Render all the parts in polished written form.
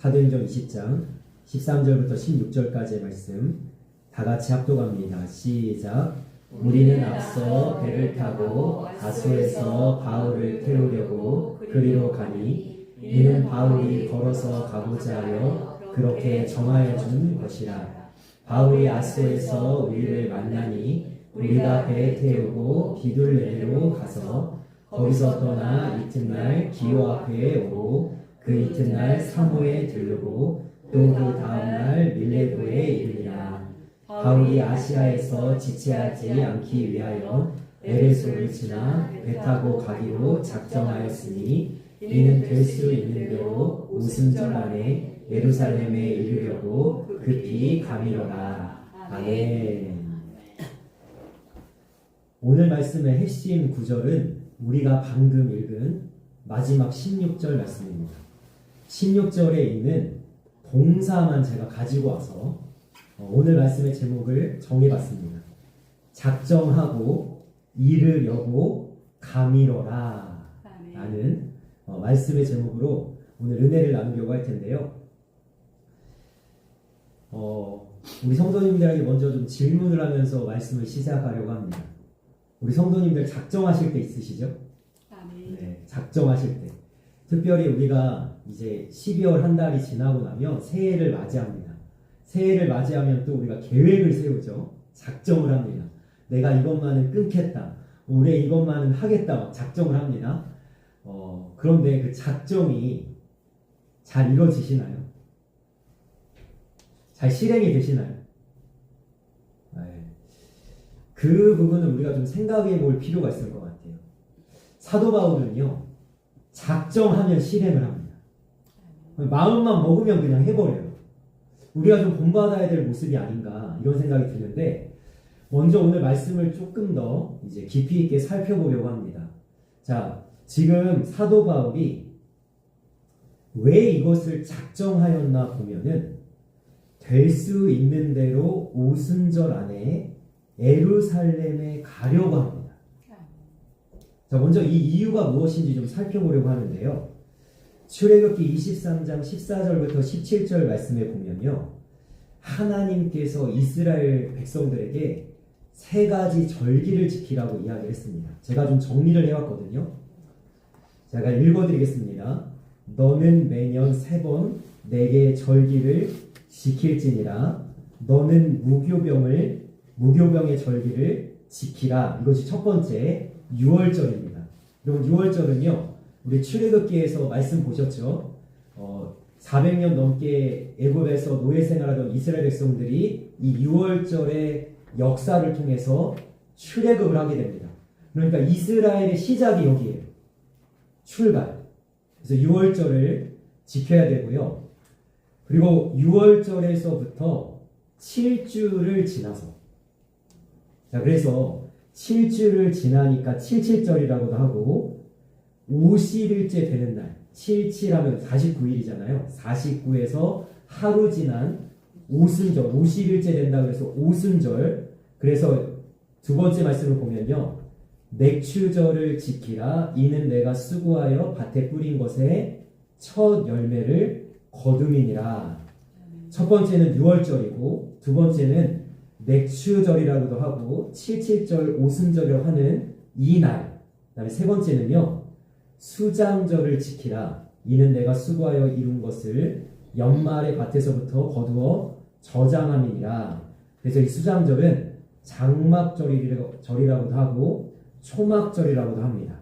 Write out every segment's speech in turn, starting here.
사도행전 20장 13절부터 16절까지의 말씀 다 같이 합독합니다. 시작. 우리는 앞서 배를 타고 아소에서 바울을 태우려고 그리로 가니 이는 바울이 걸어서 가고자 하여 그렇게 정하여 준 것이라. 바울이 아소에서 우리를 만나니 우리가 배에 태우고 비둘레로 가서 거기서 떠나 이튿날 기호 앞에 오고 그 이튿날 사모에 들르고 또 그 다음날 밀레도에 이르니라. 바울이 아시아에서 지체하지 않기 위하여 에베소를 지나 배 타고 가기로 작정하였으니 이는 될 수 있는 대로 오순절 안에 예루살렘에 이르려고 급히 가미로라. 아멘. 오늘 말씀의 핵심 구절은 우리가 방금 읽은 마지막 16절 말씀입니다. 16절에 있는 동사만 제가 가지고 와서 오늘 말씀의 제목을 정해봤습니다. 작정하고 이르려고 가미로라 라는 말씀의 제목으로 오늘 은혜를 나누려고 할 텐데요. 우리 성도님들에게 먼저 좀 질문을 하면서 말씀을 시작하려고 합니다. 우리 성도님들 작정하실 때 있으시죠? 네, 작정하실 때. 특별히 우리가 이제 12월 한 달이 지나고 나면 새해를 맞이합니다. 새해를 맞이하면 또 우리가 계획을 세우죠. 작정을 합니다. 내가 이것만은 끊겠다. 올해 이것만은 하겠다. 작정을 합니다. 그런데 그 작정이 잘 이루어지시나요? 잘 실행이 되시나요? 네. 그 부분은 우리가 좀 생각해 볼 필요가 있을 것 같아요. 사도 바울은요, 작정하면 실행을 합니다. 마음만 먹으면 그냥 해버려요. 우리가 좀 본받아야 될 모습이 아닌가 이런 생각이 드는데, 먼저 오늘 말씀을 조금 더 이제 깊이 있게 살펴보려고 합니다. 자, 지금 사도 바울이 왜 이것을 작정하였나 보면은 될 수 있는 대로 오순절 안에 예루살렘에 가려고 합니다. 자, 먼저 이 이유가 무엇인지 좀 살펴보려고 하는데요. 출애굽기 23장 14절부터 17절 말씀에 보면요, 하나님께서 이스라엘 백성들에게 세 가지 절기를 지키라고 이야기를 했습니다. 제가 좀 정리를 해왔거든요. 제가 읽어드리겠습니다. 너는 매년 3번 내게 절기를 지킬지니라. 너는 무교병의 절기를 지키라. 이것이 첫 번째 6월절입니다. 여러분 6월절은요, 우리 출애굽기에서 말씀 보셨죠? 400년 넘게 애굽에서 노예 생활하던 이스라엘 백성들이 이 6월절의 역사를 통해서 출애굽을 하게 됩니다. 그러니까 이스라엘의 시작이 여기에요. 출발. 그래서 6월절을 지켜야 되고요. 그리고 6월절에서부터 7주를 지나서, 자, 그래서 7주를 지나니까 77절이라고도 하고 50일째 되는 날, 77하면 49일이잖아요. 49에서 하루 지난 오순절, 50일째 된다 그래서 오순절. 그래서 두 번째 말씀을 보면요, 맥추절을 지키라. 이는 내가 수고하여 밭에 뿌린 것의 첫 열매를 거둠이니라. 첫 번째는 6월절이고 두 번째는 맥추절이라고도 하고 77절 오순절이라고 하는 이 날. 그 다음에 세 번째는요, 수장절을 지키라. 이는 내가 수고하여 이룬 것을 연말의 밭에서부터 거두어 저장함이니라. 그래서 이 수장절은 장막절이라고도 하고 초막절이라고도 합니다.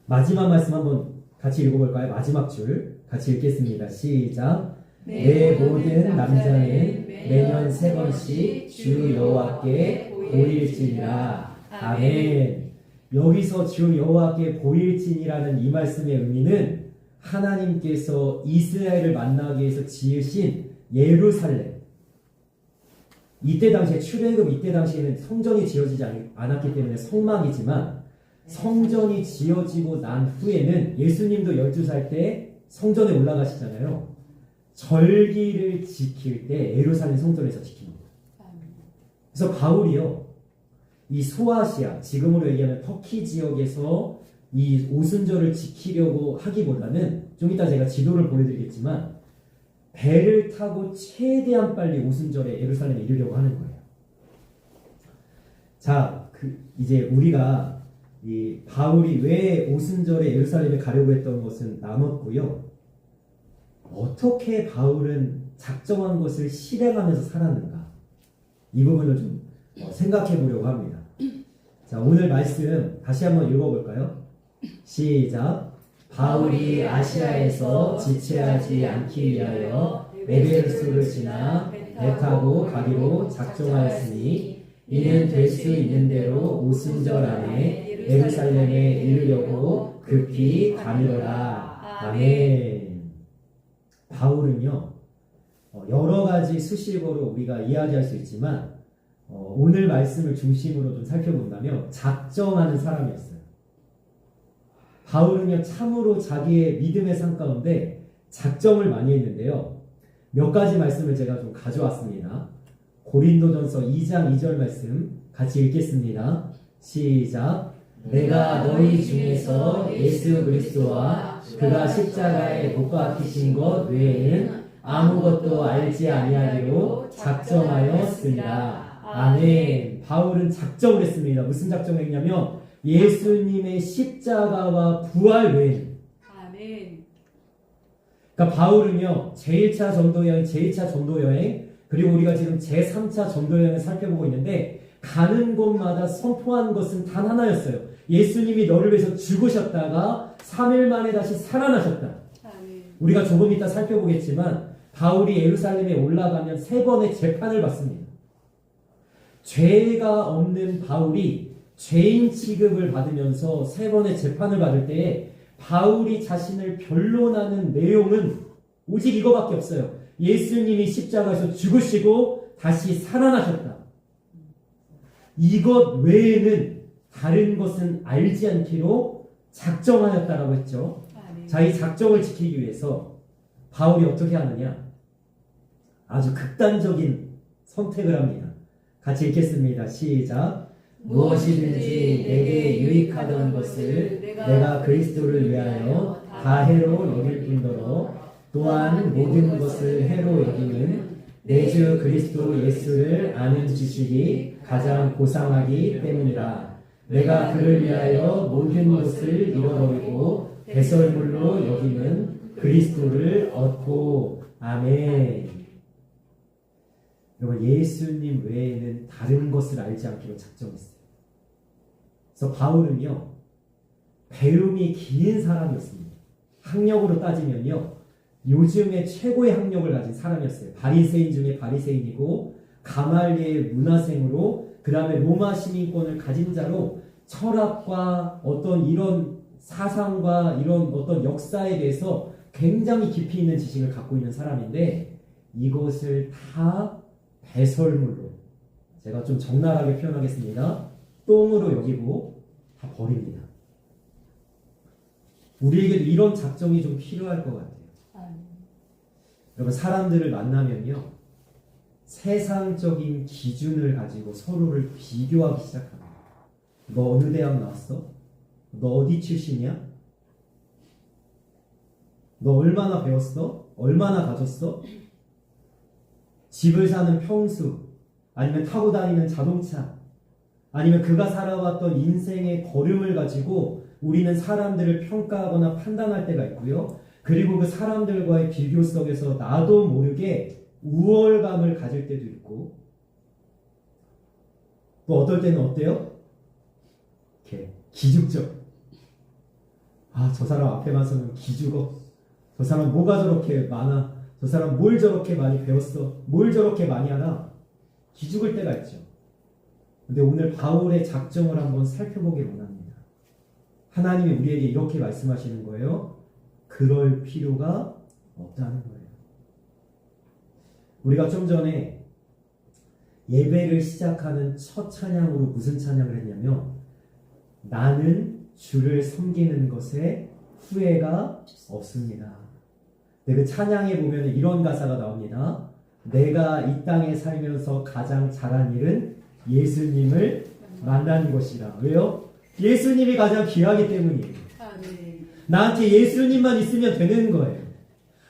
마지막 말씀 한번 같이 읽어볼까요? 마지막 줄 같이 읽겠습니다. 시작. 내 모든 남자는 매년 3번씩 주 여호와께 보일지니라. 아멘. 여기서 주 여호와께 보일지니라는 이 말씀의 의미는 하나님께서 이스라엘을 만나기 위해서 지으신 예루살렘, 이때 당시에 출애굽 이때 당시에는 성전이 지어지지 않았기 때문에 성막이지만 성전이 지어지고 난 후에는 예수님도 12살 때 성전에 올라가시잖아요. 절기를 지킬 때 예루살렘 성전에서 지킵니다. 그래서 바울이요, 이 소아시아, 지금으로 얘기하면 터키 지역에서 이 오순절을 지키려고 하기보다는 좀 이따 제가 지도를 보여드리겠지만 배를 타고 최대한 빨리 오순절에 예루살렘에 이르려고 하는 거예요. 자, 이제 우리가 이 바울이 왜 오순절에 예루살렘에 가려고 했던 것은 나눴고요. 어떻게 바울은 작정한 것을 실행하면서 살았는가? 이 부분을 좀 생각해 보려고 합니다. 자, 오늘 말씀 다시 한번 읽어볼까요? 시작. 바울이 아시아에서 지체하지 않기 위하여 에베소를 지나 배 타고 가기로 작정하였으니 이는 될 수 있는 대로 오순절 안에 예루살렘에 이르려고 급히 가미로라. 아멘. 바울은요, 여러 가지 수식어로 우리가 이야기할 수 있지만 오늘 말씀을 중심으로 좀 살펴본다면 작정하는 사람이었어요. 바울은요, 참으로 자기의 믿음의 삶 가운데 작정을 많이 했는데요. 몇 가지 말씀을 제가 좀 가져왔습니다. 고린도전서 2장 2절 말씀 같이 읽겠습니다. 시작. 내가 너희 중에서 예수 그리스도와 그가 십자가에 못 박히신 것 외에는 아무것도 알지 아니하기로 작정하였습니다. 아멘. 바울은 작정을 했습니다. 무슨 작정을 했냐면 예수님의 십자가와 부활 외에는. 아멘. 그러니까 바울은요, 제1차 전도여행, 제2차 전도여행, 그리고 우리가 지금 제3차 전도여행을 살펴보고 있는데 가는 곳마다 선포한 것은 단 하나였어요. 예수님이 너를 위해서 죽으셨다가 3일 만에 다시 살아나셨다. 아멘. 우리가 조금 이따 살펴보겠지만 바울이 예루살렘에 올라가면 3번의 재판을 받습니다. 죄가 없는 바울이 죄인 취급을 받으면서 3번의 재판을 받을 때에 바울이 자신을 변론하는 내용은 오직 이거밖에 없어요. 예수님이 십자가에서 죽으시고 다시 살아나셨다. 이것 외에는 다른 것은 알지 않기로 작정하였다라고 했죠. 아멘. 자, 이 작정을 지키기 위해서 바울이 어떻게 하느냐? 아주 극단적인 선택을 합니다. 같이 읽겠습니다. 시작. 무엇이든지 내게 유익하던 것을 내가 그리스도를 위하여 다 해로 여길 뿐더러 또한 모든 것을 해로 여기는 내 주 그리스도 예수를 아는 지식이 가장 고상하기 때문이라. 내가 그를 위하여 모든 것을 잃어버리고 배설물로 여기는 그리스도를 얻고. 아멘. 여러분, 예수님 외에는 다른 것을 알지 않기로 작정했어요. 그래서 바울은요, 배움이 긴 사람이었습니다. 학력으로 따지면요, 요즘에 최고의 학력을 가진 사람이었어요. 바리새인 중에 바리새인이고 가말리엘 문화생으로 그 다음에 로마 시민권을 가진 자로 철학과 어떤 이런 사상과 이런 어떤 역사에 대해서 굉장히 깊이 있는 지식을 갖고 있는 사람인데 이것을 다 배설물로, 제가 좀 적나라하게 표현하겠습니다. 똥으로 여기고 다 버립니다. 우리에게도 이런 작정이 좀 필요할 것 같아요. 여러분, 사람들을 만나면요, 세상적인 기준을 가지고 서로를 비교하기 시작합니다. 너 어느 대학 나왔어? 너 어디 출신이야? 너 얼마나 배웠어? 얼마나 가졌어? 집을 사는 평수, 아니면 타고 다니는 자동차, 아니면 그가 살아왔던 인생의 걸음을 가지고 우리는 사람들을 평가하거나 판단할 때가 있고요. 그리고 그 사람들과의 비교 속에서 나도 모르게 우월감을 가질 때도 있고, 또 어떨 때는 어때요? 이렇게 기죽죠. 아, 저 사람 앞에만 서면 기죽어. 저 사람 뭐가 저렇게 많아. 저 사람 뭘 저렇게 많이 배웠어. 뭘 저렇게 많이 하나. 기죽을 때가 있죠. 근데 오늘 바울의 작정을 한번 살펴보길 원합니다. 하나님이 우리에게 이렇게 말씀하시는 거예요. 그럴 필요가 없다는 거예요. 우리가 좀 전에 예배를 시작하는 첫 찬양으로 무슨 찬양을 했냐면 나는 주를 섬기는 것에 후회가 없습니다. 그 찬양에 보면 이런 가사가 나옵니다. 내가 이 땅에 살면서 가장 잘한 일은 예수님을 만나는 것이라. 왜요? 예수님이 가장 귀하기 때문이에요. 나한테 예수님만 있으면 되는 거예요.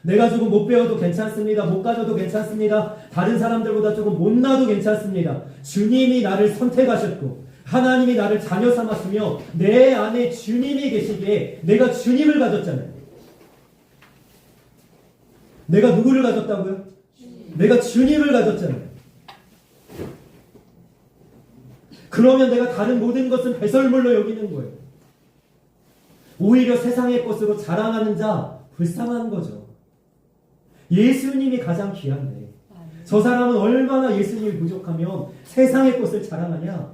내가 조금 못 배워도 괜찮습니다. 못 가져도 괜찮습니다. 다른 사람들보다 조금 못나도 괜찮습니다. 주님이 나를 선택하셨고 하나님이 나를 자녀 삼았으며 내 안에 주님이 계시기에 내가 주님을 가졌잖아요. 내가 누구를 가졌다고요? 내가 주님을 가졌잖아요. 그러면 내가 다른 모든 것은 배설물로 여기는 거예요. 오히려 세상의 것으로 자랑하는 자 불쌍한 거죠. 예수님이 가장 귀한데 저 사람은 얼마나 예수님이 부족하면 세상의 것을 자랑하냐.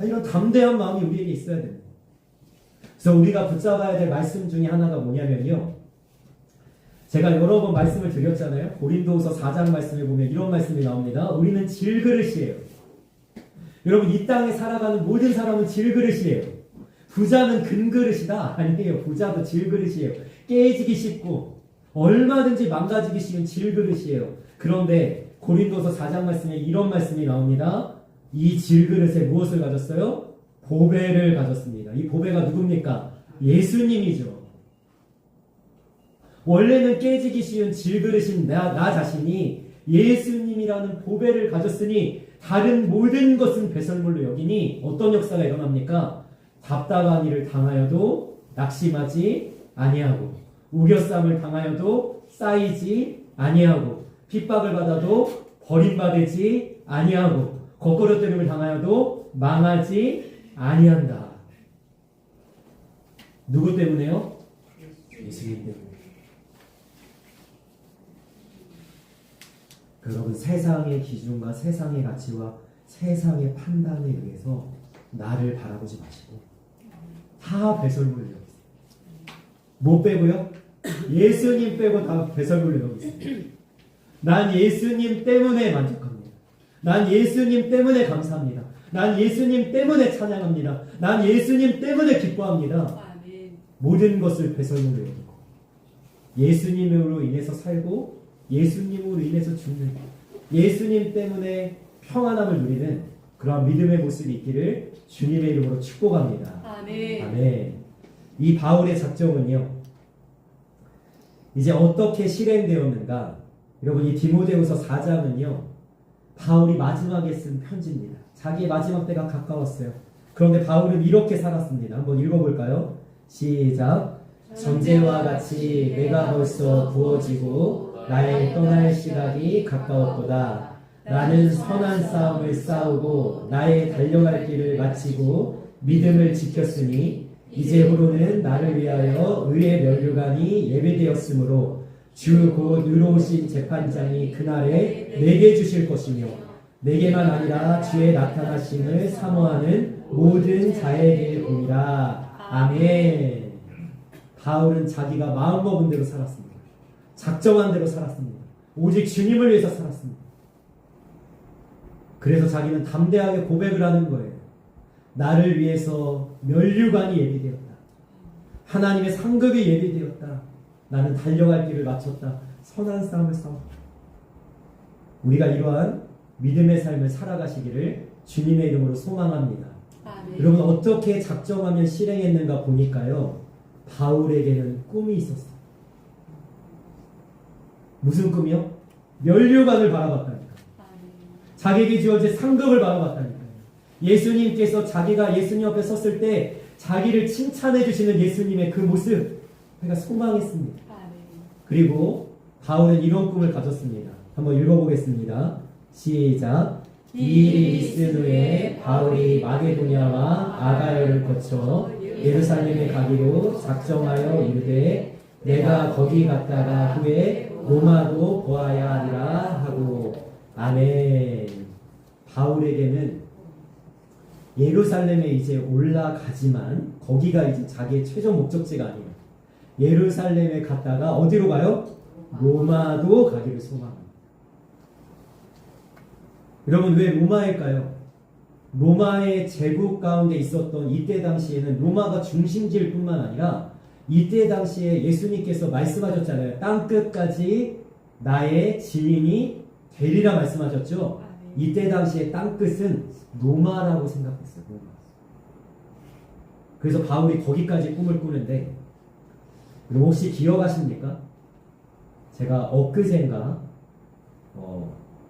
이런 담대한 마음이 우리에게 있어야 됩니다. 그래서 우리가 붙잡아야 될 말씀 중에 하나가 뭐냐면요. 제가 여러 번 말씀을 드렸잖아요. 고린도후서 4장 말씀에 보면 이런 말씀이 나옵니다. 우리는 질그릇이에요. 여러분 이 땅에 살아가는 모든 사람은 질그릇이에요. 부자는 금그릇이다? 아니에요. 부자도 질그릇이에요. 깨지기 쉽고 얼마든지 망가지기 쉬운 질그릇이에요. 그런데 고린도서 4장 말씀에 이런 말씀이 나옵니다. 이 질그릇에 무엇을 가졌어요? 보배를 가졌습니다. 이 보배가 누굽니까? 예수님이죠. 원래는 깨지기 쉬운 질그릇인 나 자신이 예수님이라는 보배를 가졌으니 다른 모든 것은 배설물로 여기니 어떤 역사가 일어납니까? 답답한 일을 당하여도 낙심하지 아니하고 우겨쌈을 당하여도 쌓이지 아니하고 핍박을 받아도 버림받지 아니하고 거꾸로 때림을 당하여도 망하지 아니한다. 누구 때문에요? 예수님 때문에. 여러분 세상의 기준과 세상의 가치와 세상의 판단에 의해서 나를 바라보지 마시고 다 배설물을 여기세요. 뭐 빼고요? 예수님 빼고 다 배설물을 여기세요. 난 예수님 때문에 만족합니다. 난 예수님 때문에 감사합니다. 난 예수님 때문에 찬양합니다. 난 예수님 때문에 기뻐합니다. 모든 것을 배설물로 여기고 예수님으로 인해서 살고 예수님으로 인해서 죽는 예수님 때문에 평안함을 누리는 그런 믿음의 모습이 있기를 주님의 이름으로 축복합니다. 아멘. 아멘. 이 바울의 작정은요. 이제 어떻게 실행되었는가? 여러분 이 디모데후서 4장은요. 바울이 마지막에 쓴 편지입니다. 자기의 마지막 때가 가까웠어요. 그런데 바울은 이렇게 살았습니다. 한번 읽어볼까요? 시작. 전제와 같이 내가 벌써 부어지고 나의 떠날 시각이 가까웠도다. 나는 선한 싸움을 싸우고 나의 달려갈 길을 마치고 믿음을 지켰으니 이제후로는 나를 위하여 의의 면류관이 예배되었으므로 주 곧 의로우신 재판장이 그날에 내게 주실 것이며 내게만 아니라 주의 나타나심을 사모하는 모든 자에게 보이라. 아멘. 바울은 자기가 마음먹은 대로 살았습니다. 작정한 대로 살았습니다. 오직 주님을 위해서 살았습니다. 그래서 자기는 담대하게 고백을 하는 거예요. 나를 위해서 면류관이 예비되었다. 하나님의 상급이 예비되었다. 나는 달려갈 길을 마쳤다. 선한 싸움을 싸웠다. 우리가 이러한 믿음의 삶을 살아가시기를 주님의 이름으로 소망합니다. 아멘. 여러분 어떻게 작정하면 실행했는가 보니까요. 바울에게는 꿈이 있었어요. 무슨 꿈이요? 면류관을 바라봤다니까. 자기에게 주어진 상급을 바라봤다니까요. 예수님께서 자기가 예수님 앞에 섰을 때 자기를 칭찬해 주시는 예수님의 그 모습 그가 소망했습니다. 그리고 바울은 이런 꿈을 가졌습니다. 한번 읽어보겠습니다. 시작. 이 일이 있은 후에 바울이 마게도냐와 아가야를 거쳐 예루살렘에 가기로 작정하여 이르되 내가 거기 갔다가 후에 로마도 보아야 하리라 하고. 아멘. 바울에게는 예루살렘에 이제 올라가지만 거기가 이제 자기의 최종 목적지가 아니에요. 예루살렘에 갔다가 어디로 가요? 로마도 가기를 소망합니다. 여러분 왜 로마일까요? 로마의 제국 가운데 있었던 이때 당시에는 로마가 중심지일 뿐만 아니라 이때 당시에 예수님께서 말씀하셨잖아요. 땅끝까지 나의 지인이 되리라 말씀하셨죠. 이때 당시에 땅끝은 로마라고 생각했어요. 로마. 그래서 바울이 거기까지 꿈을 꾸는데 혹시 기억하십니까? 제가 엊그젠가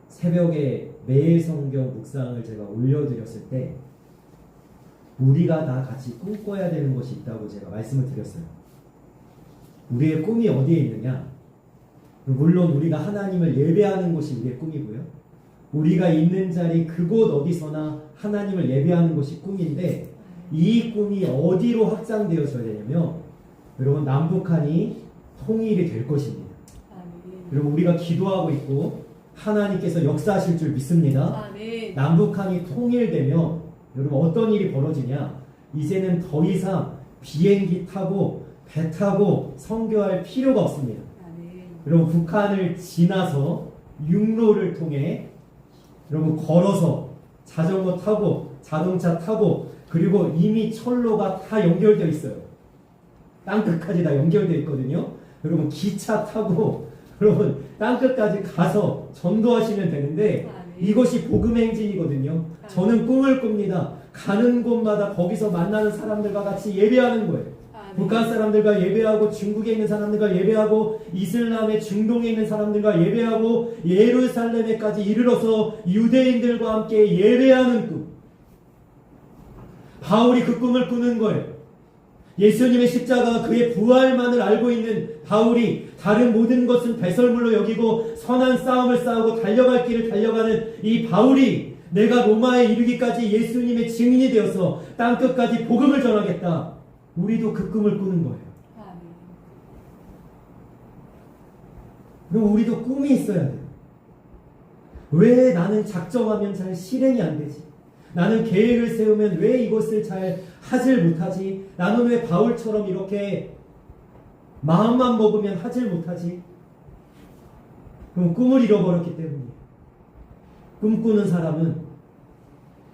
새벽에 매일 성경 묵상을 제가 올려드렸을 때 우리가 다 같이 꿈꿔야 되는 것이 있다고 제가 말씀을 드렸어요. 우리의 꿈이 어디에 있느냐? 물론 우리가 하나님을 예배하는 곳이 우리의 꿈이고요. 우리가 있는 자리 그곳 어디서나 하나님을 예배하는 것이 꿈인데 이 꿈이 어디로 확장되어져야 되냐면 여러분 남북한이 통일이 될 것입니다. 여러분 우리가 기도하고 있고 하나님께서 역사하실 줄 믿습니다. 남북한이 통일되면 여러분 어떤 일이 벌어지냐? 이제는 더 이상 비행기 타고 배 타고 선교할 필요가 없습니다. 여러분 북한을 지나서 육로를 통해 여러분 걸어서 자전거 타고 자동차 타고 그리고 이미 철로가 다 연결되어 있어요. 땅끝까지 다 연결되어 있거든요. 여러분 기차 타고 여러분 땅끝까지 가서 전도하시면 되는데 이것이 복음의 행진이거든요. 저는 꿈을 꿉니다. 가는 곳마다 거기서 만나는 사람들과 같이 예배하는 거예요. 북한 사람들과 예배하고 중국에 있는 사람들과 예배하고 이슬람의 중동에 있는 사람들과 예배하고 예루살렘에까지 이르러서 유대인들과 함께 예배하는 꿈. 바울이 그 꿈을 꾸는 거예요. 예수님의 십자가가 그의 부활만을 알고 있는 바울이 다른 모든 것은 배설물로 여기고 선한 싸움을 싸우고 달려갈 길을 달려가는 이 바울이 내가 로마에 이르기까지 예수님의 증인이 되어서 땅끝까지 복음을 전하겠다. 우리도 그 꿈을 꾸는 거예요. 그럼 우리도 꿈이 있어야 돼요. 왜 나는 작정하면 잘 실행이 안 되지? 나는 계획을 세우면 왜 이것을 잘 하질 못하지? 나는 왜 바울처럼 이렇게 마음만 먹으면 하질 못하지? 그럼 꿈을 잃어버렸기 때문이에요. 꿈꾸는 사람은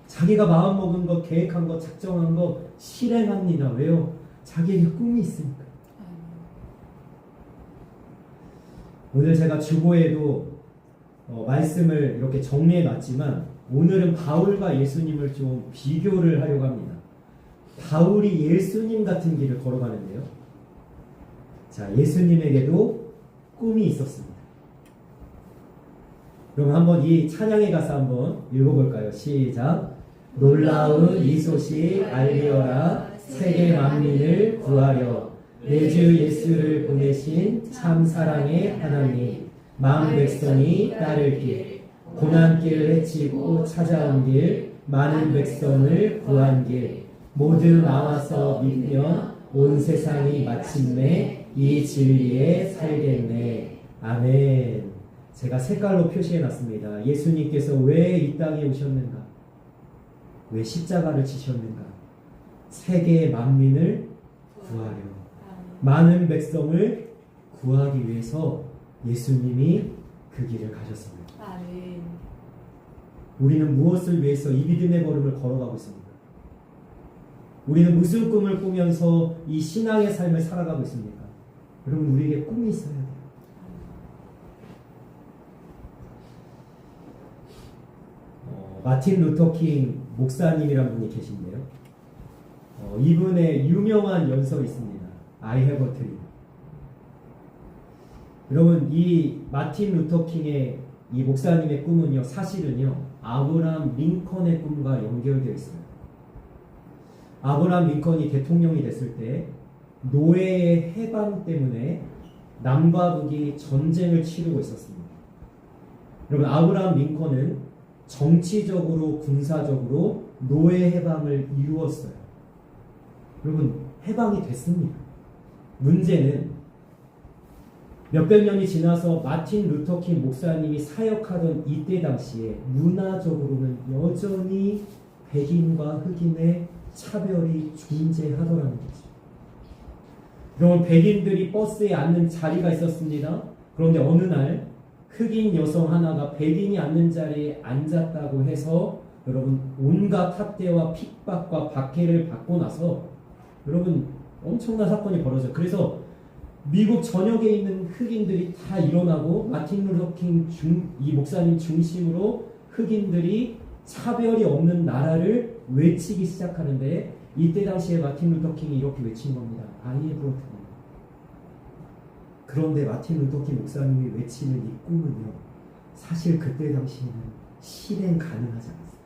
자기가 마음먹은 것, 계획한 것, 작정한 것 실행합니다. 왜요? 자기에게 꿈이 있으니까. 오늘 제가 주보에도 말씀을 이렇게 정리해 놨지만 오늘은 바울과 예수님을 좀 비교를 하려고 합니다. 바울이 예수님 같은 길을 걸어가는데요. 자, 예수님에게도 꿈이 있었습니다. 그럼 한번 이 찬양에 가서 한번 읽어볼까요? 시작. 놀라운 이 소식 알리어라 세계 만민을 구하려 내 주 예수를 보내신 참 사랑의 하나님 마음 백성이 따를 길 고난길을 헤치고 찾아온 길 많은 백성을 구한 길 모두 나와서 믿으면 온 세상이 마침내 이 진리에 살겠네. 아멘. 제가 색깔로 표시해 놨습니다. 예수님께서 왜 이 땅에 오셨는가? 왜 십자가를 지셨는가? 세계의 만민을 구하려. 많은 백성을 구하기 위해서 예수님이 그 길을 가셨습니다. 우리는 무엇을 위해서 이 믿음의 걸음을 걸어가고 있습니까? 우리는 무슨 꿈을 꾸면서 이 신앙의 삶을 살아가고 있습니까? 여러분 우리에게 꿈이 있어야 돼요. 마틴 루터 킹 목사님이란 분이 계신데요. 이분의 유명한 연설이 있습니다. I have a dream. 여러분 이 마틴 루터 킹의 이 목사님의 꿈은요 사실은요 아브라함 링컨의 꿈과 연결되어 있어요. 아브라함 링컨이 대통령이 됐을 때 노예의 해방 때문에 남과 북이 전쟁을 치르고 있었습니다. 여러분 아브라함 링컨은 정치적으로 군사적으로 노예 해방을 이루었어요. 여러분 해방이 됐습니다. 문제는 몇백 년이 지나서 마틴 루터 킹 목사님이 사역하던 이때 당시에 문화적으로는 여전히 백인과 흑인의 차별이 존재하더라는 거죠. 여러분 백인들이 버스에 앉는 자리가 있었습니다. 그런데 어느 날 흑인 여성 하나가 백인이 앉는 자리에 앉았다고 해서 여러분 온갖 학대와 핍박과 박해를 받고 나서 여러분 엄청난 사건이 벌어져요. 그래서 미국 전역에 있는 흑인들이 다 일어나고 마틴 루터 킹 이 목사님 중심으로 흑인들이 차별이 없는 나라를 외치기 시작하는데 이때 당시에 마틴 루터 킹이 이렇게 외친 겁니다. I have a dream. 그런데 마틴 루터킹 목사님이 외치는 이 꿈은요, 사실 그때 당시에는 실행 가능하지 않았어요.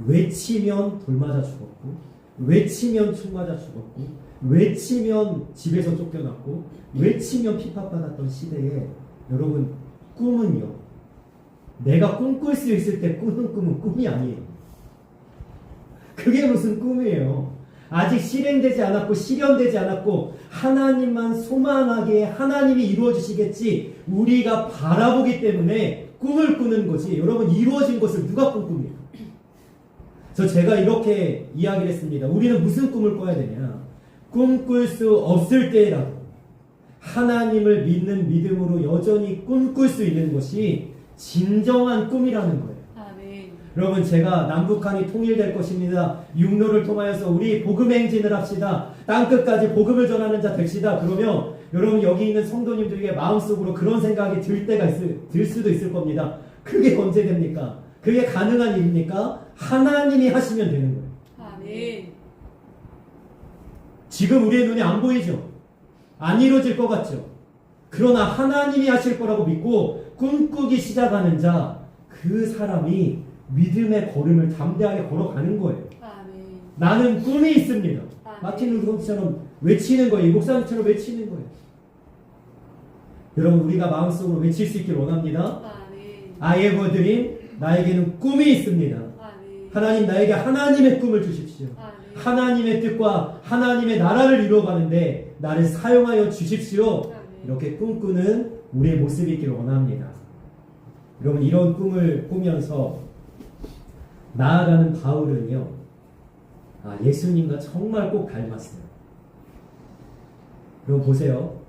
외치면 돌 맞아 죽었고, 외치면 총 맞아 죽었고, 외치면 집에서 쫓겨났고, 외치면 핍박받았던 시대에 여러분, 꿈은요, 내가 꿈꿀 수 있을 때 꾸는 꿈은 꿈이 아니에요. 그게 무슨 꿈이에요? 아직 실행되지 않았고 실현되지 않았고 하나님만 소망하게 하나님이 이루어 주시겠지 우리가 바라보기 때문에 꿈을 꾸는 거지. 여러분, 이루어진 것을 누가 꿈꿉니까? 제가 이렇게 이야기를 했습니다. 우리는 무슨 꿈을 꿔야 되냐? 꿈꿀 수 없을 때라도 하나님을 믿는 믿음으로 여전히 꿈꿀 수 있는 것이 진정한 꿈이라는 거예요. 여러분, 제가 남북한이 통일될 것입니다. 육로를 통하여서 우리 복음 행진을 합시다. 땅끝까지 복음을 전하는 자 됩시다. 그러면 여러분, 여기 있는 성도님들에게 마음속으로 그런 생각이 들 수도 있을 겁니다. 그게 언제 됩니까? 그게 가능한 일입니까? 하나님이 하시면 되는 거예요. 아멘. 지금 우리의 눈에 안 보이죠? 안 이루어질 것 같죠? 그러나 하나님이 하실 거라고 믿고 꿈꾸기 시작하는 자, 그 사람이 믿음의 걸음을 담대하게 걸어가는 거예요. 아멘. 나는 꿈이 있습니다. 아멘. 마틴 루터처럼 외치는 거예요. 이 목사님처럼 외치는 거예요. 여러분, 우리가 마음속으로 외칠 수 있길 원합니다. 아멘. I have a dream. 나에게는 꿈이 있습니다. 아멘. 하나님, 나에게 하나님의 꿈을 주십시오. 아멘. 하나님의 뜻과 하나님의 나라를 이루어가는데 나를 사용하여 주십시오. 아멘. 이렇게 꿈꾸는 우리의 모습이 있기를 원합니다. 여러분, 이런 꿈을 꾸면서 나아가는 바울은요, 예수님과 정말 꼭 닮았어요. 여러분 보세요.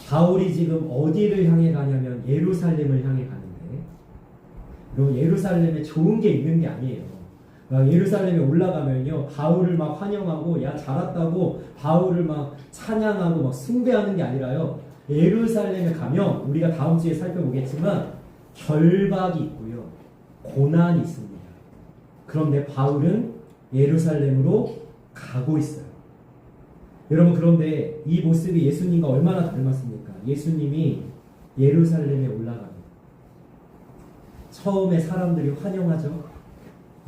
바울이 지금 어디를 향해 가냐면 예루살렘을 향해 가는데, 여러분, 예루살렘에 좋은 게 있는 게 아니에요. 예루살렘에 올라가면요, 바울을 막 환영하고 야 잘했다고 바울을 막 찬양하고 막 숭배하는 게 아니라요, 예루살렘에 가면 우리가 다음 주에 살펴보겠지만 결박이 있고요, 고난이 있습니다. 그런데 바울은 예루살렘으로 가고 있어요. 여러분, 그런데 이 모습이 예수님과 얼마나 닮았습니까? 예수님이 예루살렘에 올라갑니다. 처음에 사람들이 환영하죠.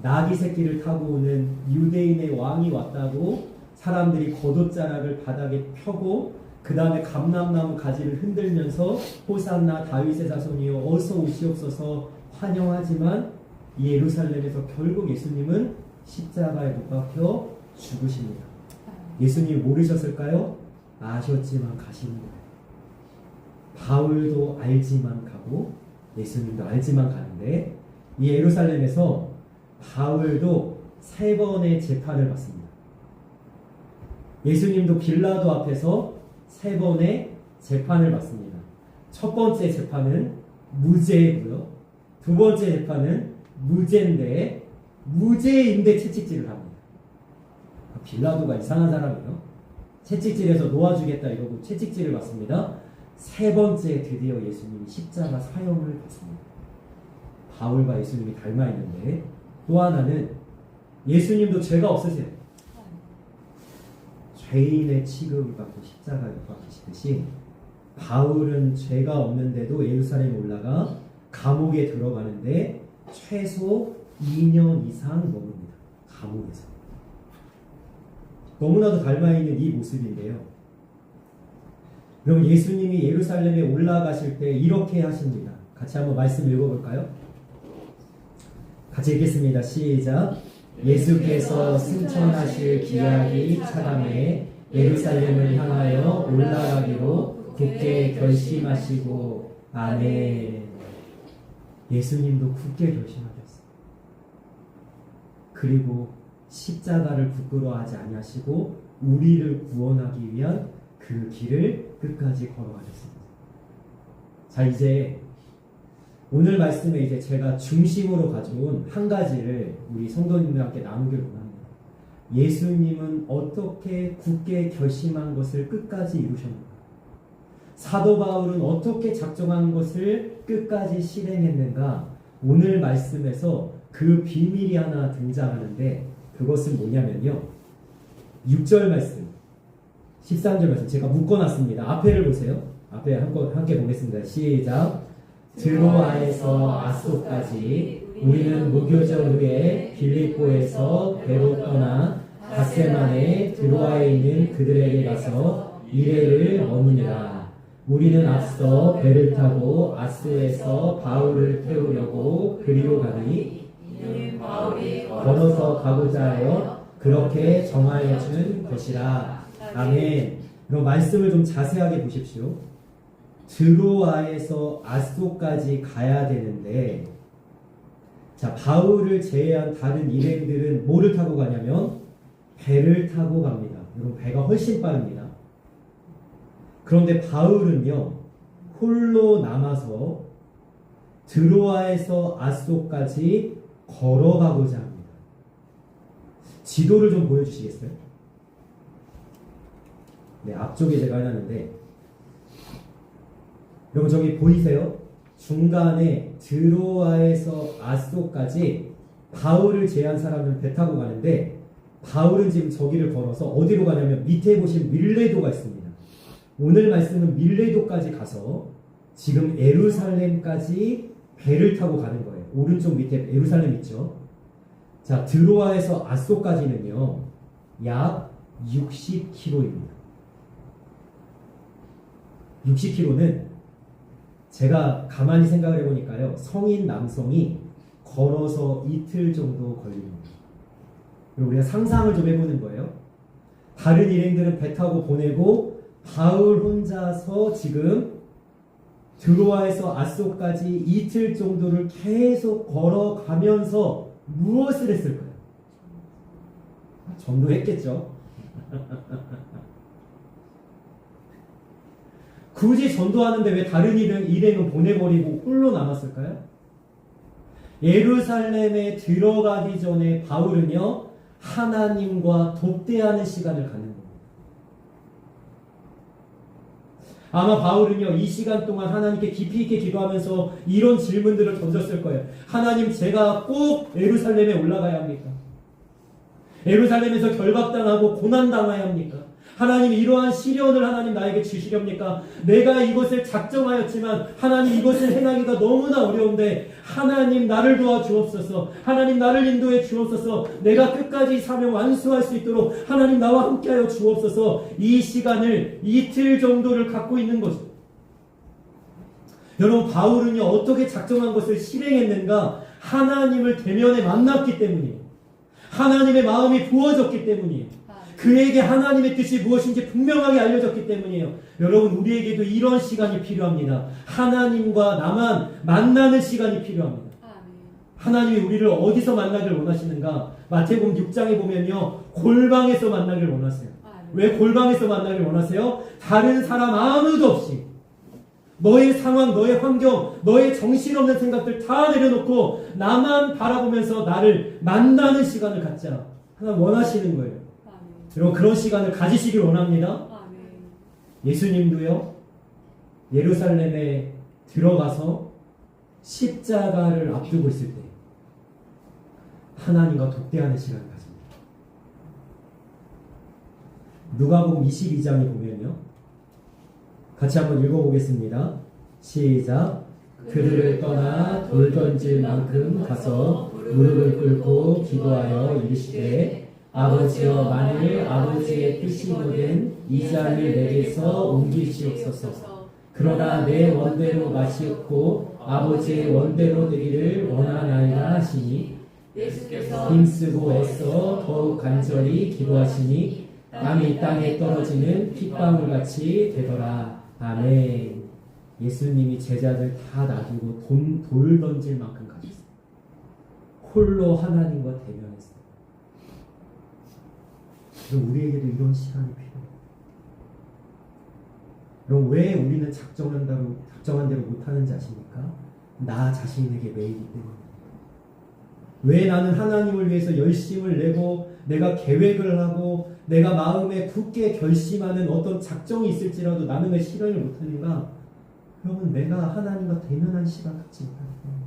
나귀 새끼를 타고 오는 유대인의 왕이 왔다고 사람들이 겉옷자락을 바닥에 펴고 그 다음에 감람나무 가지를 흔들면서 호산나 다윗의 자손이여 어서 오시옵소서 환영하지만 이 예루살렘에서 결국 예수님은 십자가에 못 박혀 죽으십니다. 예수님이 모르셨을까요? 아셨지만 가시는 거예요. 바울도 알지만 가고 예수님도 알지만 가는데, 이 예루살렘에서 바울도 3번의 재판을 받습니다. 예수님도 빌라도 앞에서 3번의 재판을 받습니다. 첫 번째 재판은 무죄고요. 두 번째 재판은 무죄인데 무죄인데 채찍질을 합니다. 빌라도가 이상한 사람이에요. 채찍질해서 놓아주겠다 이러고 채찍질을 받습니다. 3번째 드디어 예수님이 십자가 사형을 받습니다. 바울과 예수님이 닮아 있는데, 또 하나는 예수님도 죄가 없으세요. 죄인의 취급을 받고 십자가에 못 박히시듯이 바울은 죄가 없는데도 예루살렘에 올라가 감옥에 들어가는데 최소 2년 이상 머뭅니다. 감옥에서. 너무나도 닮아있는 이 모습인데요. 그럼 예수님이 예루살렘에 올라가실 때 이렇게 하십니다. 같이 한번 말씀 읽어볼까요? 같이 읽겠습니다. 시작. 예수께서 승천하실 기약이 차감해 예루살렘을 향하여 올라가기로 굳게 결심하시고. 아멘. 예수님도 굳게 결심하셨어요. 그리고 십자가를 부끄러워하지 아니하시고 우리를 구원하기 위한 그 길을 끝까지 걸어가셨습니다. 자, 이제 오늘 말씀에 이제 제가 중심으로 가져온 한 가지를 우리 성도님들과 함께 나누길 원합니다. 예수님은 어떻게 굳게 결심한 것을 끝까지 이루셨는가? 사도 바울은 어떻게 작정한 것을 끝까지 실행했는가? 오늘 말씀에서 그 비밀이 하나 등장하는데, 그것은 뭐냐면요, 6절 말씀 13절 말씀 제가 묶어놨습니다. 앞에를 보세요. 앞에 함께 보겠습니다. 시작. 드로아에서 아소까지 우리는 무교절 후에 빌립보에서 배로 떠나 닷새만에 드로아에 있는 그들에게 가서 이레를 머무니라. 우리는 앞서 배를 타고 아소에서 바울을 태우려고 그리로 가니 바울이 걸어서 가고자 하여 그렇게 정하여 준 것이라. 아멘. 그럼 말씀을 좀 자세하게 보십시오. 드로아에서 아소까지 가야 되는데, 자, 바울을 제외한 다른 일행들은 뭐를 타고 가냐면 배를 타고 갑니다. 여러분, 배가 훨씬 빠릅니다. 그런데 바울은요, 홀로 남아서 드로아에서 아소까지 걸어가고자 합니다. 지도를 좀 보여주시겠어요? 네, 앞쪽에 제가 해놨는데, 여러분 저기 보이세요? 중간에 드로아에서 아소까지 바울을 제한 사람은 배 타고 가는데, 바울은 지금 저기를 걸어서 어디로 가냐면 밑에 보신 밀레도가 있습니다. 오늘 말씀은 밀레도까지 가서 지금 에루살렘까지 배를 타고 가는 거예요. 오른쪽 밑에 에루살렘 있죠? 자, 드로아에서 아소까지는요, 약 60km입니다. 60km는 제가 가만히 생각을 해보니까요, 성인 남성이 걸어서 이틀 정도 걸립니다. 그리고 우리가 상상을 좀 해보는 거예요. 다른 일행들은 배 타고 보내고 바울 혼자서 지금 드로아에서 아소까지 이틀 정도를 계속 걸어가면서 무엇을 했을까요? 전도했겠죠. 굳이 전도하는데 왜 다른 일행은 보내버리고 홀로 남았을까요? 예루살렘에 들어가기 전에 바울은요, 하나님과 독대하는 시간을 갖는 겁니다. 아마 바울은요, 이 시간 동안 하나님께 깊이 있게 기도하면서 이런 질문들을 던졌을 거예요. 하나님, 제가 꼭 예루살렘에 올라가야 합니까? 예루살렘에서 결박당하고 고난당해야 합니까? 하나님, 이러한 시련을 하나님 나에게 주시렵니까? 내가 이것을 작정하였지만 하나님, 이것을 행하기가 너무나 어려운데 하나님, 나를 도와주옵소서. 하나님, 나를 인도해 주옵소서. 내가 끝까지 사명 완수할 수 있도록 하나님, 나와 함께하여 주옵소서. 이 시간을 이틀 정도를 갖고 있는 거죠. 여러분, 바울은요, 어떻게 작정한 것을 실행했는가? 하나님을 대면에 만났기 때문이에요. 하나님의 마음이 부어졌기 때문이에요. 그에게 하나님의 뜻이 무엇인지 분명하게 알려졌기 때문이에요. 여러분, 우리에게도 이런 시간이 필요합니다. 하나님과 나만 만나는 시간이 필요합니다. 하나님이 우리를 어디서 만나길 원하시는가? 마태복음 6장에 보면요, 골방에서 만나길 원하세요. 왜 골방에서 만나길 원하세요? 다른 사람 아무도 없이 너의 상황, 너의 환경, 너의 정신없는 생각들 다 내려놓고 나만 바라보면서 나를 만나는 시간을 갖자. 하나님 원하시는 거예요. 여러분, 그런 시간을 가지시길 원합니다. 예수님도요, 예루살렘에 들어가서 십자가를 앞두고 있을 때 하나님과 독대하는 시간을 가집니다. 누가복음 22장에 보면요, 같이 한번 읽어보겠습니다. 시작. 그들을 떠나 돌 던질 만큼 가서 무릎을 꿇고 기도하여 이르시되, 아버지여, 만일 아버지의 뜻이거든 이 잔을 내게서 옮기시옵소서. 그러나 내 원대로 마시옵고 아버지의 원대로 되기를 원하나이다 하시니, 예수께서 힘쓰고 애써 더욱 간절히 기도하시니 땀이 땅에 떨어지는 핏방울같이 되더라. 아멘. 예수님이 제자들 다 놔두고 돌 던질 만큼 가셨어요. 홀로 하나님과 대면했어요. 그럼 우리에게도 이런 시간이 필요해요. 그럼 왜 우리는 작정한 대로 못하는지 아십니까? 나 자신에게 매이기 때문에. 왜 나는 하나님을 위해서 열심을 내고 내가 계획을 하고 내가 마음에 굳게 결심하는 어떤 작정이 있을지라도 나는 왜 실현을 못하는가? 여러분, 내가 하나님과 대면한 시간 갖지 못하기 때문에.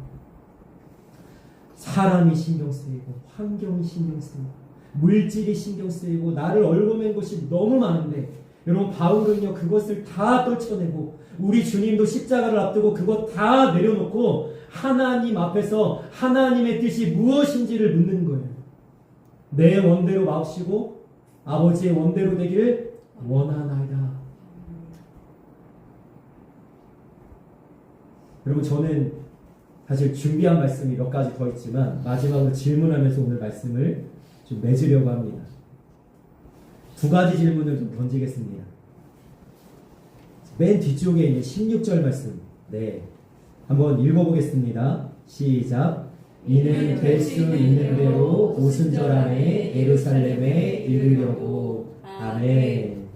사람이 신경 쓰이고 환경이 신경 쓰이고 물질이 신경 쓰이고 나를 얽어맨 것이 너무 많은데 여러분 바울은요 그것을 다 떨쳐내고 우리 주님도 십자가를 앞두고 그것 다 내려놓고 하나님 앞에서 하나님의 뜻이 무엇인지를 묻는 거예요. 내 원대로 마옵시고 아버지의 원대로 되기를 원하나이다. 여러분 저는 사실 준비한 말씀이 몇 가지 더 있지만 마지막으로 질문하면서 오늘 말씀을 좀 맺으려고 합니다. 두 가지 질문을 좀 던지겠습니다. 맨 뒤쪽에 있는 16절 말씀 네, 한번 읽어보겠습니다. 시작. 이는 될 수 있는 대로 오순절 안에 예루살렘에 이르려고. 아멘.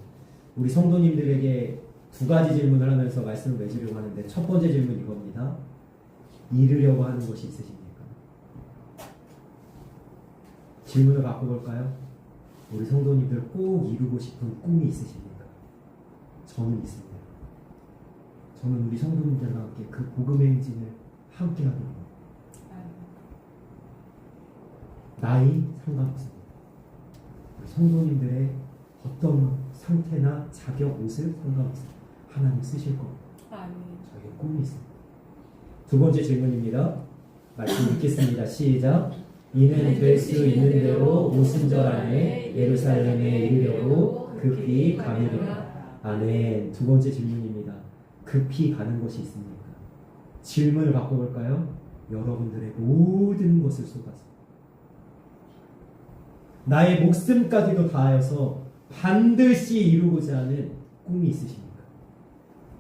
우리 성도님들에게 두 가지 질문을 하면서 말씀을 맺으려고 하는데 첫 번째 질문 이겁니다. 이루려고 하는 것이 있으십니까? 질문을 바꿔볼까요? 우리 성도님들 꼭 이루고 싶은 꿈이 있으십니까? 저는 있습니다. 저는 우리 성도님들과 함께 그 복음의 행진을 함께 하는 거예요. 나이 상관없습니다. 우리 성도님들의 어떤 상태나 자격, 옷을 상관없습니다. 하나님 쓰실 겁니다. 저에게 꿈이 있습니다. 두 번째 질문입니다. 말씀 읽겠습니다. 시작. 이는 될 수 있는 대로 오순절 안에 예루살렘에 이르려고 급히 가느니라. 아멘. 두 번째 질문입니다. 급히 가는 것이 있습니까? 질문을 바꿔볼까요? 여러분들의 모든 것을 쏟아서 나의 목숨까지도 다하여서 반드시 이루고자 하는 꿈이 있으십니까?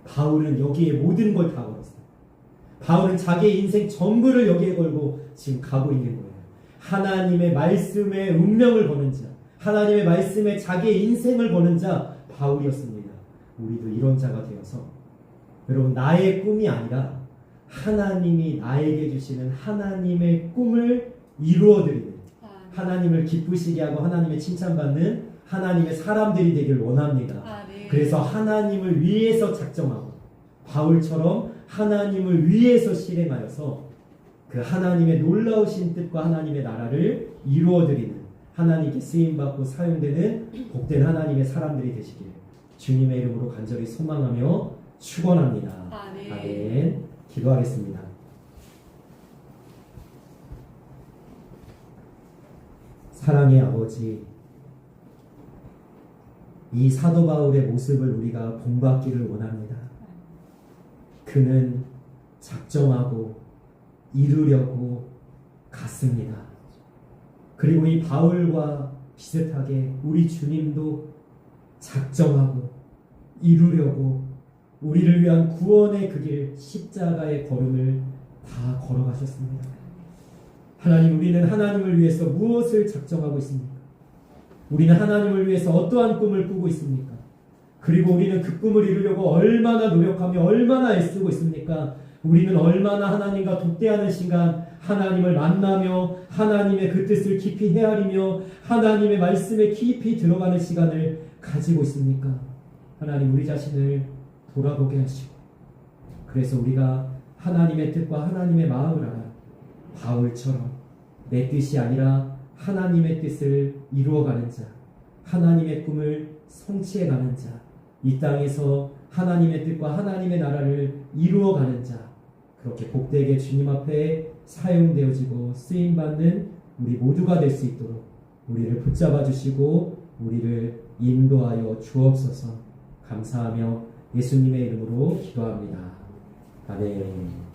바울은 여기에 모든 걸 다 걸었어요. 바울은 자기의 인생 전부를 여기에 걸고 지금 가고 있는 거예요. 하나님의 말씀에 운명을 거는 자, 하나님의 말씀에 자기의 인생을 거는 자 바울이었습니다. 우리도 이런 자가 되어서 여러분 나의 꿈이 아니라 하나님이 나에게 주시는 하나님의 꿈을 이루어드리는 하나님을 기쁘시게 하고 하나님의 칭찬받는 하나님의 사람들이 되길 원합니다. 네. 그래서 하나님을 위해서 작정하고 바울처럼 하나님을 위해서 실행하여서 그 하나님의 놀라우신 뜻과 하나님의 나라를 이루어드리는 하나님께 쓰임받고 사용되는 복된 하나님의 사람들이 되시길 주님의 이름으로 간절히 소망하며 축원합니다. 네. 아멘. 기도하겠습니다. 사랑의 아버지, 이 사도 바울의 모습을 우리가 본받기를 원합니다. 그는 작정하고 이루려고 갔습니다. 그리고 이 바울과 비슷하게 우리 주님도 작정하고 이루려고 우리를 위한 구원의 그 길 십자가의 걸음을 다 걸어가셨습니다. 하나님, 우리는 하나님을 위해서 무엇을 작정하고 있습니까? 우리는 하나님을 위해서 어떠한 꿈을 꾸고 있습니까? 그리고 우리는 그 꿈을 이루려고 얼마나 노력하며 얼마나 애쓰고 있습니까? 우리는 얼마나 하나님과 독대하는 시간, 하나님을 만나며 하나님의 그 뜻을 깊이 헤아리며 하나님의 말씀에 깊이 들어가는 시간을 가지고 있습니까? 하나님, 우리 자신을 돌아보게 하시고 그래서 우리가 하나님의 뜻과 하나님의 마음을 알아 바울처럼 내 뜻이 아니라 하나님의 뜻을 이루어가는 자, 하나님의 꿈을 성취해가는 자, 이 땅에서 하나님의 뜻과 하나님의 나라를 이루어가는 자, 그렇게 복되게 주님 앞에 사용되어지고 쓰임받는 우리 모두가 될 수 있도록 우리를 붙잡아 주시고 우리를 인도하여 주옵소서. 감사하며 예수님의 이름으로 기도합니다. 아멘.